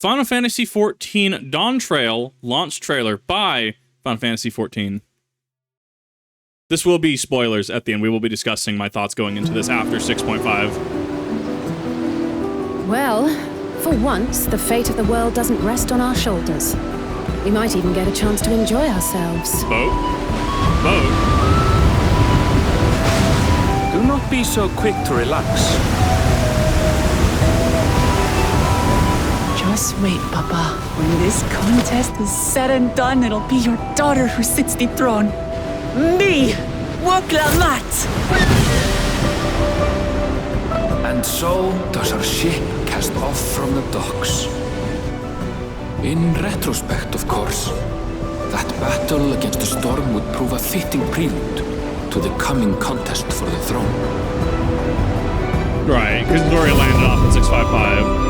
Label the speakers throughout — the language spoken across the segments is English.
Speaker 1: Final Fantasy XIV Dawntrail launch trailer by Final Fantasy XIV. This will be spoilers at the end. We will be discussing my thoughts going into this after 6.5.
Speaker 2: Well, for once, the fate of the world doesn't rest on our shoulders. We might even get a chance to enjoy ourselves.
Speaker 1: Boat? Boat?
Speaker 3: Do not be so quick to relax.
Speaker 4: Just wait, Papa. When this contest is said and done, it'll be your daughter who sits the throne. Me, Woklamat!
Speaker 3: And so does our ship cast off from the docks. In retrospect, of course, that battle against the storm would prove a fitting prelude to the coming contest for the throne.
Speaker 1: Right, because Doria landed off at 655.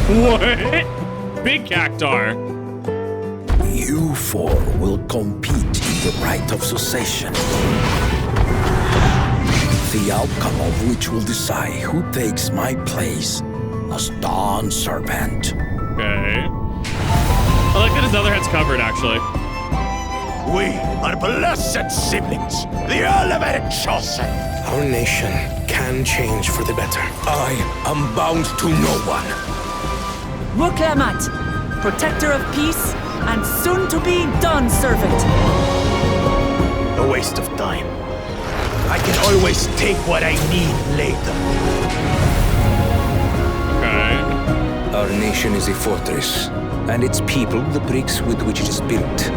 Speaker 1: What? Big Cactar.
Speaker 5: You four will compete in the rite of succession. The outcome of which will decide who takes my place as Dawn Servant.
Speaker 1: Okay. I like that his other head's covered, actually.
Speaker 6: We are blessed siblings, the elevated chosen.
Speaker 7: Our nation can change for the better.
Speaker 5: I am bound to no one.
Speaker 4: Woklamat, protector of peace and soon-to-be Dawn Servant.
Speaker 6: A waste of time. I can always take what I need later.
Speaker 1: Okay.
Speaker 7: Our nation is a fortress, and its people the bricks with which it is built.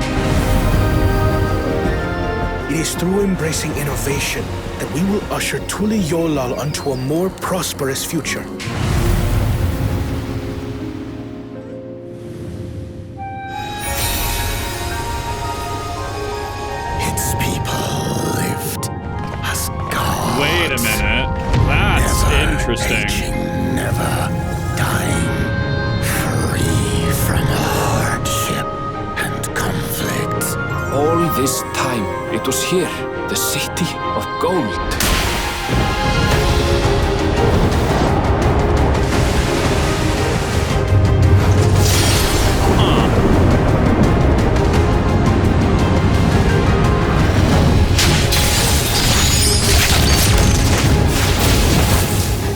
Speaker 8: It is through embracing innovation that we will usher Tuli Yolal onto a more prosperous future.
Speaker 5: Its people lived as gods.
Speaker 1: Wait a minute. That's
Speaker 5: Never
Speaker 1: interesting.
Speaker 5: aging, never dying, free from hardship and conflict.
Speaker 3: All this time, it was here, the city of gold.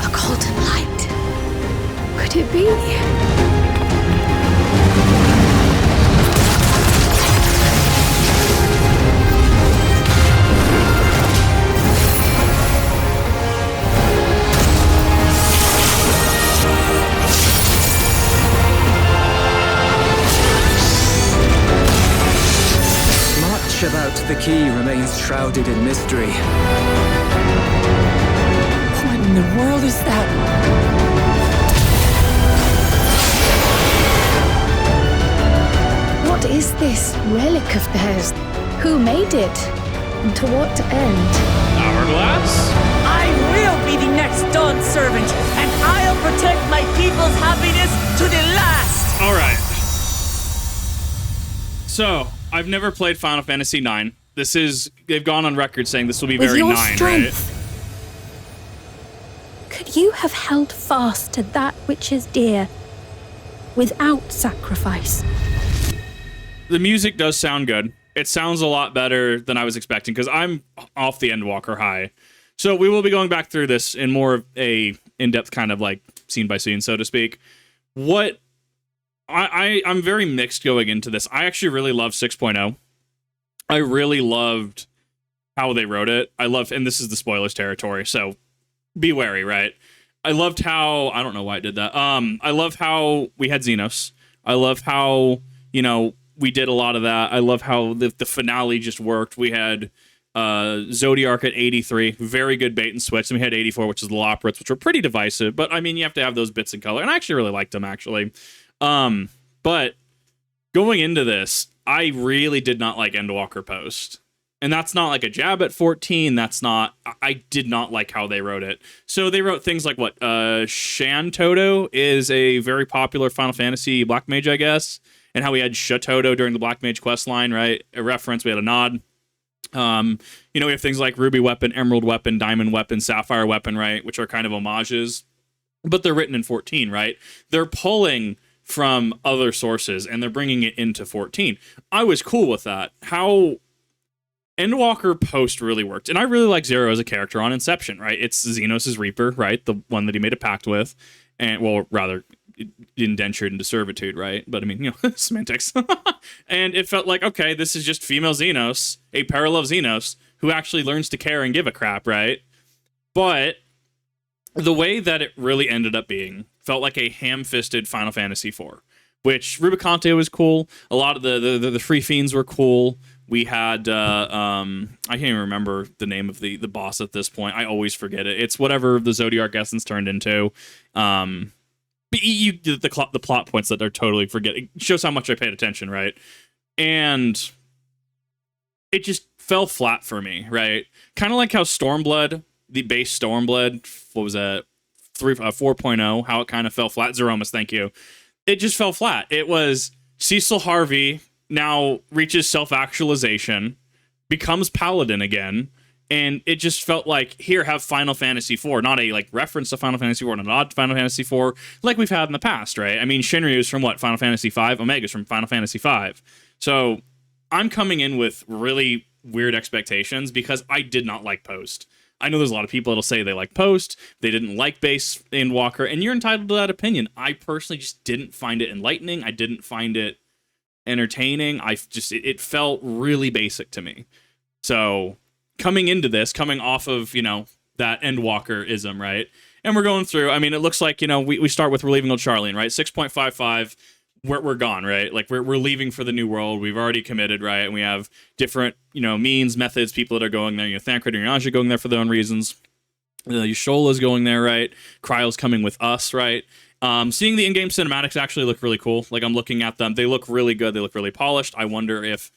Speaker 2: A golden light. Could it be?
Speaker 9: Much about the key remains shrouded in mystery.
Speaker 4: What in the world is that?
Speaker 2: What is this relic of theirs? Who made it? And to what end?
Speaker 1: Hourglass?
Speaker 4: I will be the next Dawn Servant, and I'll protect my people's happiness to the last!
Speaker 1: All right. So, I've never played Final Fantasy IX. They've gone on record saying this will be
Speaker 2: With
Speaker 1: very
Speaker 2: your
Speaker 1: 9,
Speaker 2: strength,
Speaker 1: right?
Speaker 2: could you have held fast to that which is dear without sacrifice?
Speaker 1: The music does sound good. It sounds a lot better than I was expecting because I'm off the Endwalker high. So we will be going back through this in more of a in-depth kind of like scene by scene, so to speak. What I'm very mixed going into this. I actually really love 6.0. I really loved how they wrote it. And this is the spoilers territory, so be wary, right? I loved how, I don't know why I did that. I love how we had Xenos. I love how, we did a lot of that. I love how the finale just worked. We had Zodiark at 83, very good bait and switch. And we had 84, which is the Loporrits, which were pretty divisive. But I mean, you have to have those bits in color. And I actually really liked them, actually. But going into this, I really did not like Endwalker Post. And that's not like a jab at 14. That's not, I did not like how they wrote it. So they wrote things like what? Shan Toto is a very popular Final Fantasy Black Mage, I guess. And how we had Shatoto during the Black Mage quest line, right? A reference, we had a nod. You know, we have things like Ruby Weapon, Emerald Weapon, Diamond Weapon, Sapphire Weapon, right? Which are kind of homages. But they're written in 14, right? They're pulling from other sources and they're bringing it into 14. I was cool with that. How Endwalker post really worked. And I really like Zero as a character on Inception, right? It's Xenos' Reaper, right? The one that he made a pact with. And, well, rather, indentured into servitude, right? But I mean, you know, semantics. And it felt like, okay, this is just female Xenos, a parallel Xenos, who actually learns to care and give a crap, right? But the way that it really ended up being felt like a ham-fisted Final Fantasy IV, which Rubicante was cool. A lot of the Free Fiends were cool. We had, I can't even remember the name of the boss at this point. I always forget it. It's whatever the Zodiac Essence turned into. But the plot points that are totally forgetting shows how much I paid attention, right? And it just fell flat for me, right? Kind of like how Stormblood, the base Stormblood, what was that, 4.0, how it kind of fell flat. Zeromus, thank you. It just fell flat. It was Cecil Harvey now reaches self-actualization, becomes Paladin again, and it just felt like, here, have Final Fantasy IV, not a like reference to Final Fantasy IV, not a nod to Final Fantasy IV, like we've had in the past, right? I mean, Shinryu's from what, Final Fantasy V? Omega's from Final Fantasy V. So I'm coming in with really weird expectations because I did not like Post. I know there's a lot of people that'll say they like Post, they didn't like base Endwalker, and you're entitled to that opinion. I personally just didn't find it enlightening. I didn't find it entertaining. It felt really basic to me. So coming into this, coming off of, you know, that Endwalker-ism, right? And we're going through, I mean, it looks like, you know, we start with we're leaving Old Charlene, right? 6.55, we're gone, right? Like we're leaving for the new world. We've already committed, right? And we have different, you know, means, methods, people that are going there. You know, Thancred and Yanja going there for their own reasons. Yushola's going there, right? Cryo's coming with us, right? Seeing the in-game cinematics actually look really cool. Like I'm looking at them. They look really good. They look really polished. I wonder if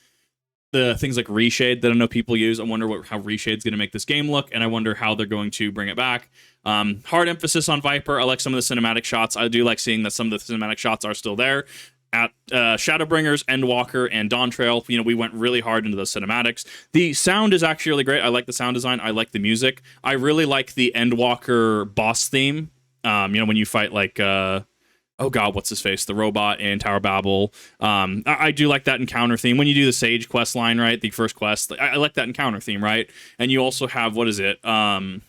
Speaker 1: the things like Reshade that I know people use, I wonder how Reshade's going to make this game look, and I wonder how they're going to bring it back. Hard emphasis on Viper. I like some of the cinematic shots. I do like seeing that some of the cinematic shots are still there. At Shadowbringers, Endwalker, and Dawntrail, you know, we went really hard into those cinematics. The sound is actually really great. I like the sound design. I like the music. I really like the Endwalker boss theme. You know, when you fight like... oh god, what's his face? The robot in Tower Babel. I do like that encounter theme. When you do the Sage quest line, right? The first quest, I like that encounter theme, right? And you also have, what is it? The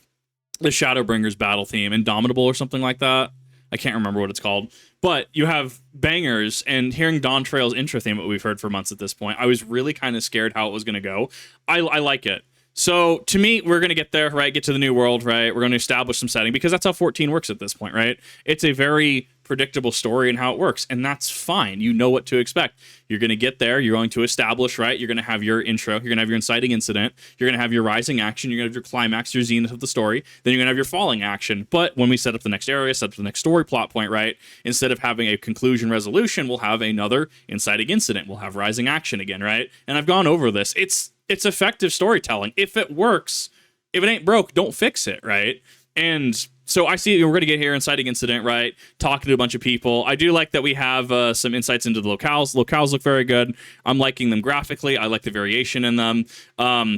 Speaker 1: Shadowbringers battle theme, Indomitable or something like that. I can't remember what it's called. But you have bangers, and hearing Dawntrail's intro theme that we've heard for months at this point, I was really kind of scared how it was going to go. I like it. So to me, we're going to get there, right? Get to the new world, right? We're going to establish some setting because that's how 14 works at this point, right? It's a very predictable story and how it works, and that's fine. You know what to expect. You're going to get there. You're going to establish, right? You're going to have your intro. You're going to have your inciting incident. You're going to have your rising action. You're going to have your climax, your zenith of the story. Then you're going to have your falling action. But when we set up the next area, set up the next story plot point, right? Instead of having a conclusion resolution, we'll have another inciting incident. We'll have rising action again, right? And I've gone over this. It's effective storytelling. If it works, if it ain't broke, don't fix it, right? And so I see we're going to get here, inciting incident, right? Talking to a bunch of people. I do like that we have some insights into the locales. Locales look very good. I'm liking them graphically. I like the variation in them.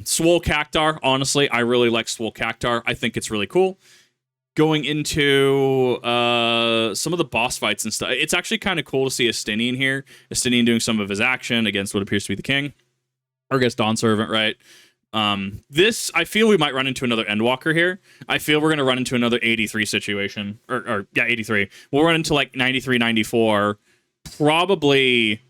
Speaker 1: Swole Cactar, honestly, I really like Swole Cactar. I think it's really cool. Going into some of the boss fights and stuff, it's actually kind of cool to see Estinian here. Estinian doing some of his action against what appears to be the king. Or against Dawn Servant, right? This, I feel we might run into another Endwalker here. I feel we're going to run into another 83 situation. Or 83. We'll run into like 93, 94. Probably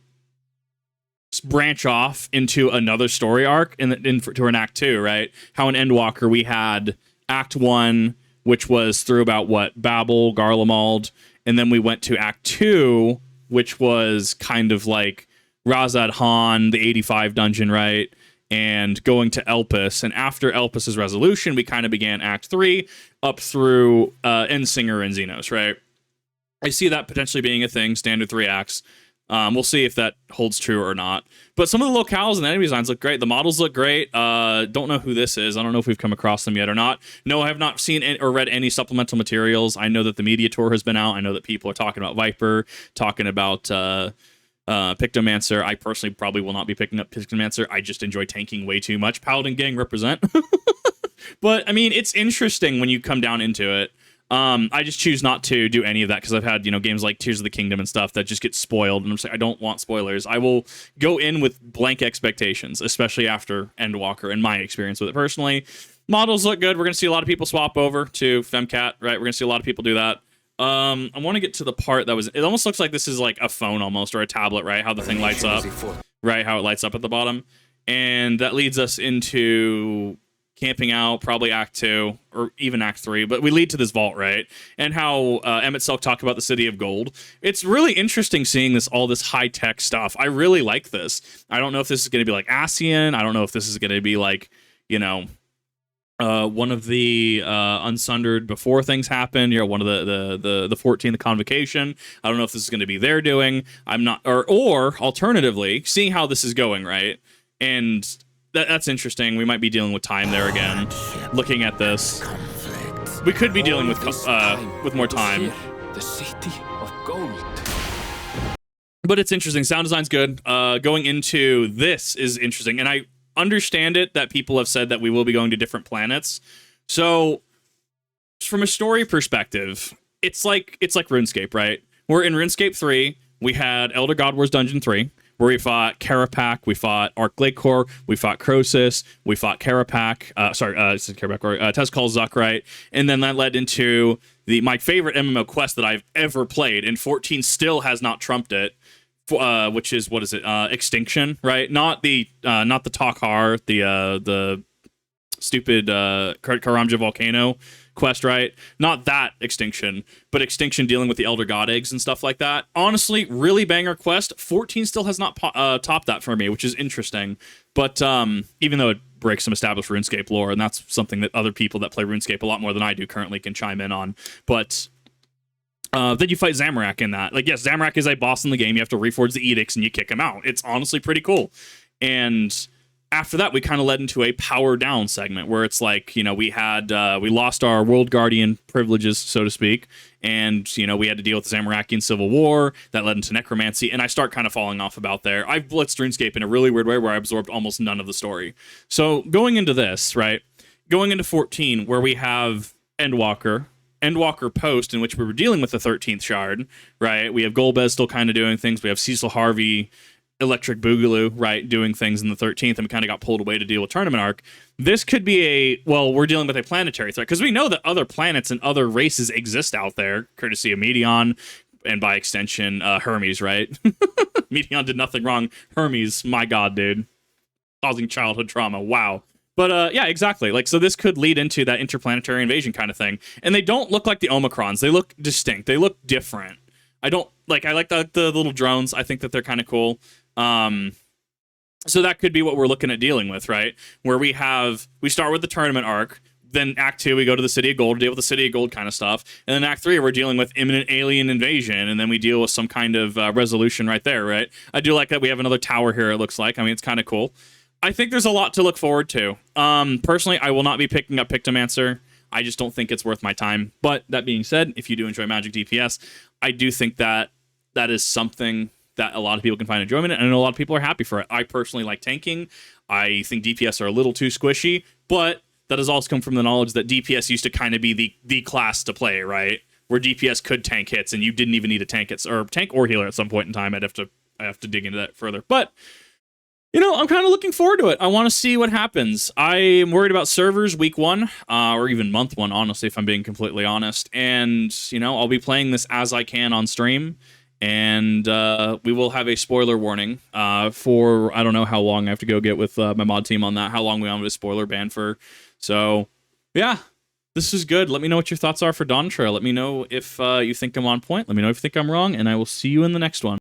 Speaker 1: branch off into another story arc to an Act 2, right? How in Endwalker we had Act 1, which was through about what? Babel, Garlemald. And then we went to Act 2, which was kind of like Razad Han, the 85 dungeon, right? And going to Elpis. And after Elpis's resolution, we kind of began Act 3 up through Endsinger and Xenos, right? I see that potentially being a thing, standard 3 acts. We'll see if that holds true or not. But some of the locales and the enemy designs look great. The models look great. Don't know who this is. I don't know if we've come across them yet or not. No, I have not seen or read any supplemental materials. I know that the media tour has been out. I know that people are talking about Viper, talking about Pictomancer. I personally probably will not be picking up Pictomancer. I just enjoy tanking way too much. Paladin gang represent. But, I mean, it's interesting when you come down into it. I just choose not to do any of that because I've had, games like Tears of the Kingdom and stuff that just get spoiled. And I'm just like, I don't want spoilers. I will go in with blank expectations, especially after Endwalker, in my experience with it personally. Models look good. We're going to see a lot of people swap over to Femcat, right? We're going to see a lot of people do that. I want to get to the part that was... It almost looks like this is like a phone almost, or a tablet, right? How the thing lights up. Right, how it lights up at the bottom. And that leads us into... camping out, probably Act 2, or even Act 3, but we lead to this vault, right? And how Emmett Selk talked about the City of Gold. It's really interesting seeing all this high-tech stuff. I really like this. I don't know if this is going to be like Ascian. I don't know if this is going to be like, one of the Unsundered before things happened, one of the 14, the Convocation. I don't know if this is going to be their doing. I'm not, or alternatively, seeing how this is going, right? And... That's interesting. We might be dealing with time there again. Looking at this, we could be dealing with more time.
Speaker 3: The City of Gold.
Speaker 1: But it's interesting. Sound design's good. Going into this is interesting, and I understand it that people have said that we will be going to different planets. So, from a story perspective, it's like RuneScape, right? We're in RuneScape 3. We had Elder God Wars Dungeon 3. Where we fought Karapak, we fought Arc Lakekor, we fought Croesus, we fought Karapak, Karapak, or Tezcol Zuck, right? And then that led into my favorite MMO quest that I've ever played, and 14 still has not trumped it, which is, what is it, Extinction, right? Not the Takhar, the stupid Karamja Volcano quest, right? Not that Extinction, but Extinction dealing with the Elder God eggs and stuff like that. Honestly, really banger quest. 14 still has not topped that for me, which is interesting. But even though it breaks some established RuneScape lore, and that's something that other people that play RuneScape a lot more than I do currently can chime in on. But then you fight Zamorak in that. Like, yes, Zamorak is a boss in the game. You have to reforge the edicts and you kick him out. It's honestly pretty cool. And after that, we kind of led into a power down segment where it's like, we lost our World Guardian privileges, so to speak, and, we had to deal with the Zamorakian Civil War. That led into Necromancy, and I start kind of falling off about there. I've blitzed RuneScape in a really weird way where I absorbed almost none of the story. So going into this, right, going into 14, where we have Endwalker Post, in which we were dealing with the 13th Shard, right? We have Golbez still kind of doing things. We have Cecil Harvey, Electric Boogaloo, right, doing things in the 13th, and we kind of got pulled away to deal with Tournament Arc. This could be we're dealing with a planetary threat, because we know that other planets and other races exist out there, courtesy of Meteon, and by extension, Hermes, right? Meteon did nothing wrong. Hermes, my god, dude. Causing childhood trauma, wow. But yeah, exactly. Like, so this could lead into that interplanetary invasion kind of thing. And they don't look like the Omicrons. They look distinct. They look different. I like the little drones. I think that they're kind of cool. So that could be what we're looking at dealing with, right? Where we start with the tournament arc, then Act 2, we go to the City of Gold to deal with the City of Gold kind of stuff, and then Act 3, we're dealing with imminent alien invasion, and then we deal with some kind of resolution right there, right? I do like that we have another tower here, it looks like. I mean, it's kind of cool. I think there's a lot to look forward to. Personally, I will not be picking up Pictomancer. I just don't think it's worth my time. But that being said, if you do enjoy Magic DPS, I do think that is something that a lot of people can find enjoyment in, and a lot of people are happy for it. I personally like tanking. I think DPS are a little too squishy, but that has also come from the knowledge that DPS used to kind of be the class to play, right? Where DPS could tank hits, and you didn't even need a tank or healer at some point in time. I have to dig into that further. But I'm kind of looking forward to it. I want to see what happens. I'm worried about servers week 1, or even month 1, honestly, if I'm being completely honest. And, I'll be playing this as I can on stream. And we will have a spoiler warning for, I don't know how long I have to go get with my mod team on that, how long we want a spoiler ban for. So, yeah, this is good. Let me know what your thoughts are for Dawntrail. Let me know if you think I'm on point. Let me know if you think I'm wrong, and I will see you in the next one.